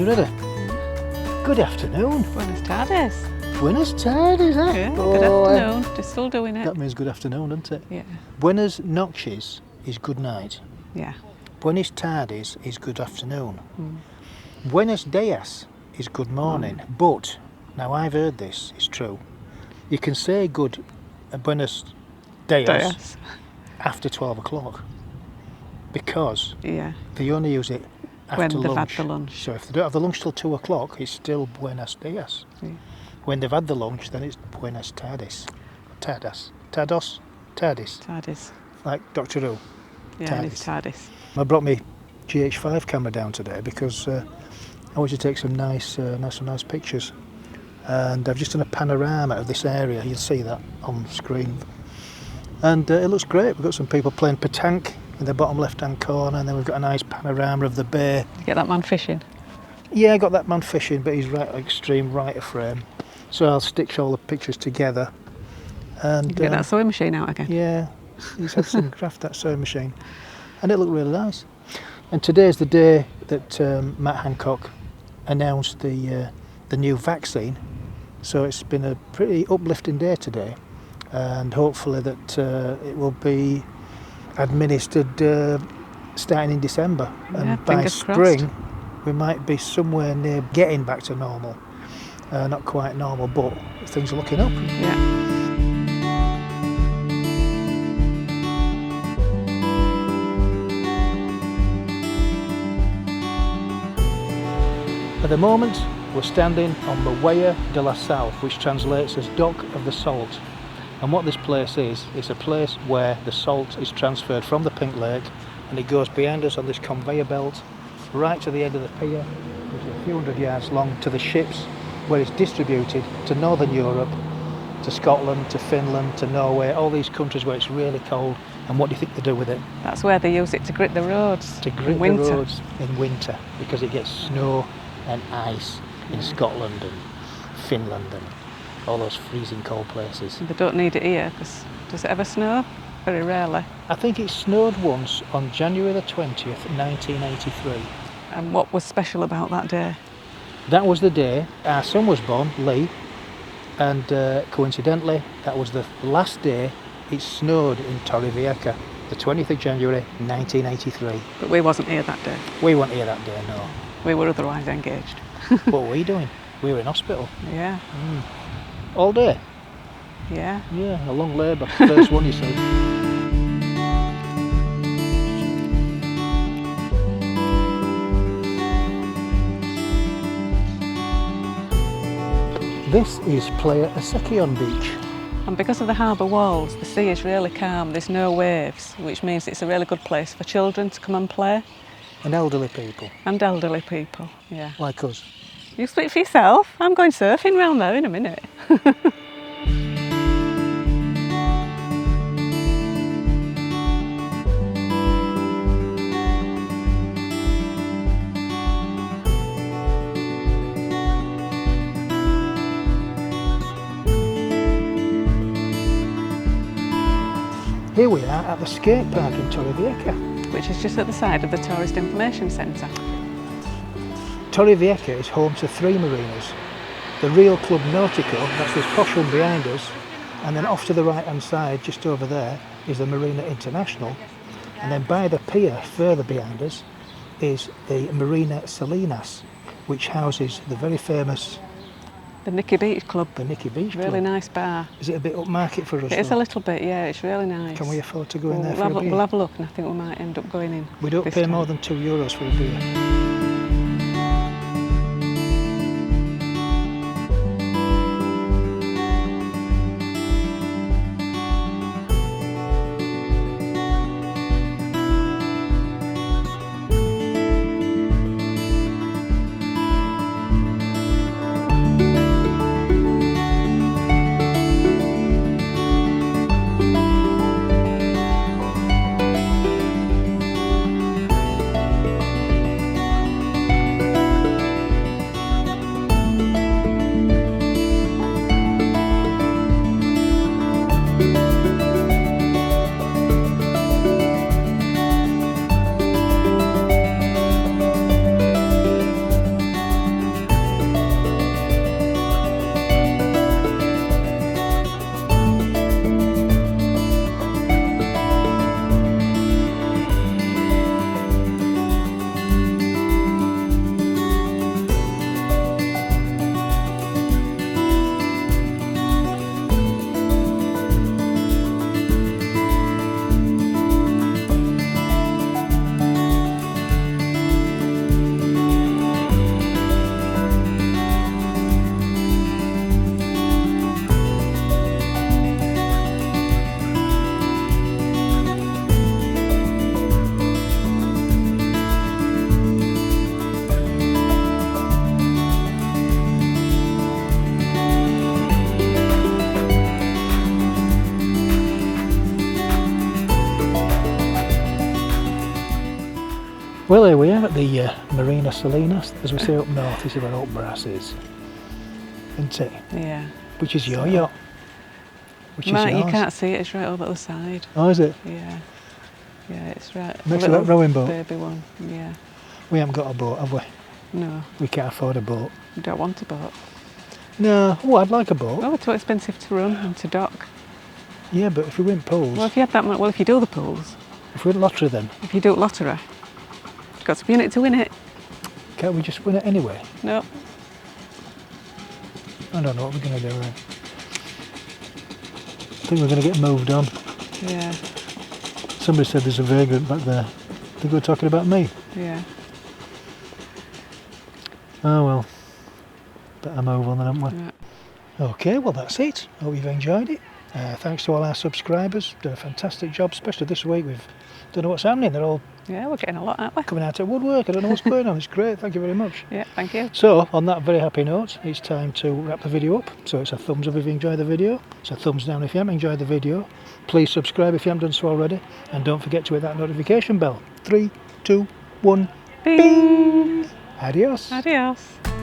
ready? Good afternoon. Buenas tardes. Buenas tardes, eh? Yeah, good afternoon. Just still doing it. That means good afternoon, doesn't it? Yeah. Buenas noches is good night. Yeah. Buenas tardes is good afternoon. Buenos dias is good morning. But, now I've heard this, it's true. You can say good buenos dias after 12 o'clock. Because they only use it after when they've lunch. had the lunch. So if they don't have the lunch till 2 o'clock, it's still buenos dias. Yeah. When they've had the lunch, then it's buenas tardes. Tardas. Tardos. Tardis. Tardis. Like Doctor Who. Yeah, and it's Tardis. I brought my GH5 camera down today because I wanted to take some nice pictures. And I've just done a panorama of this area. You'll see that on screen. And it looks great. We've got some people playing petanque in the bottom left-hand corner, and then we've got a nice panorama of the bay. Did you get that man fishing? Yeah, I got that man fishing, but he's right extreme right of frame. So I'll stitch all the pictures together. And get that sewing machine out again. Yeah, he's had some craft, that sewing machine, and it looked really nice. And today's the day that Matt Hancock announced the new vaccine. So it's been a pretty uplifting day today, and hopefully that it will be administered starting in December, and by spring crossed. We might be somewhere near getting back to normal. Not quite normal, but things are looking up. Yeah. At the moment, we're standing on Muelle de la Sal, which translates as Dock of the Salt. And what this place is, it's a place where the salt is transferred from the Pink Lake, and it goes behind us on this conveyor belt, right to the end of the pier, which is a few hundred yards long, to the ships, where it's distributed to Northern Europe, to Scotland, to Finland, to Norway, all these countries where it's really cold. And what do you think they do with it? That's where they use it to grit the roads. To grit the roads in winter, because it gets snow and ice in Scotland and Finland and all those freezing cold places. They don't need it here, because does it ever snow? Very rarely. I think it snowed once on January the 20th, 1983. And what was special about that day? That was the day our son was born, Lee, and coincidentally, that was the last day it snowed in Torrevieja, the 20th of January, 1983. But we wasn't here that day. We weren't here that day, no. We were otherwise engaged. What were we doing? We were in hospital. Yeah. All day? Yeah. Yeah, a long labour. First one, you said. This is Playa Acequion Beach. And because of the harbour walls, the sea is really calm. There's no waves, which means it's a really good place for children to come and play. And elderly people. And elderly people, yeah. Like us. You speak for yourself. I'm going surfing round there in a minute. Here we are at the skate park in Torrevieja, which is just at the side of the Tourist Information Centre. Torrevieja is home to 3 marinas. The real club Neutico, that's this posh one behind us, and then off to the right hand side, just over there, is the Marina International, and then by the pier, further behind us, is the Marina Salinas, which houses the very famous the Mke Beach Club. The Mke Beach Club. Really nice bar. Is it a bit upmarket for us? It is a little bit, yeah, it's really nice. Can we afford to go in there for a beer? We'll have a look, and I think we might end up going in. We don't pay more than €2 for a beer. Well, here we are at the Marina Salinas, as we say up north. This is where Oak Brass is, isn't it? Yeah. Which is your yacht. Which Matt, is yours. you can't see it, it's right over the side. Oh, is it? Yeah. Yeah, it's right. Next to that rowing boat. Baby one, yeah. We haven't got a boat, have we? No. We can't afford a boat. You don't want a boat. No. Oh, I'd like a boat. Oh, it's too expensive to run and to dock. Yeah, but if we win pools, Well, if you had that much, well, if you do the pools, if we win lottery then, if you do lottery, you've got to be in it to win it. can't we just win it anyway? No. I don't know what we're going to do then. I think we're going to get moved on. Yeah. Somebody said there's a vagrant back there. I think we're talking about me. Yeah. Oh well. Better move on then, haven't we? Yeah. Okay, well that's it. Hope you've enjoyed it. Thanks to all our subscribers. Done a fantastic job, especially this week. We've don't know what's happening. They're all Yeah, we're getting a lot, aren't we? coming out of woodwork. I don't know what's going on. It's great. Thank you very much. Yeah, thank you. So, on that very happy note, it's time to wrap the video up. So it's a thumbs up if you enjoyed the video. It's a thumbs down if you haven't enjoyed the video. Please subscribe if you haven't done so already. And don't forget to hit that notification bell. 3, 2, 1. Bing! Adios. Adios.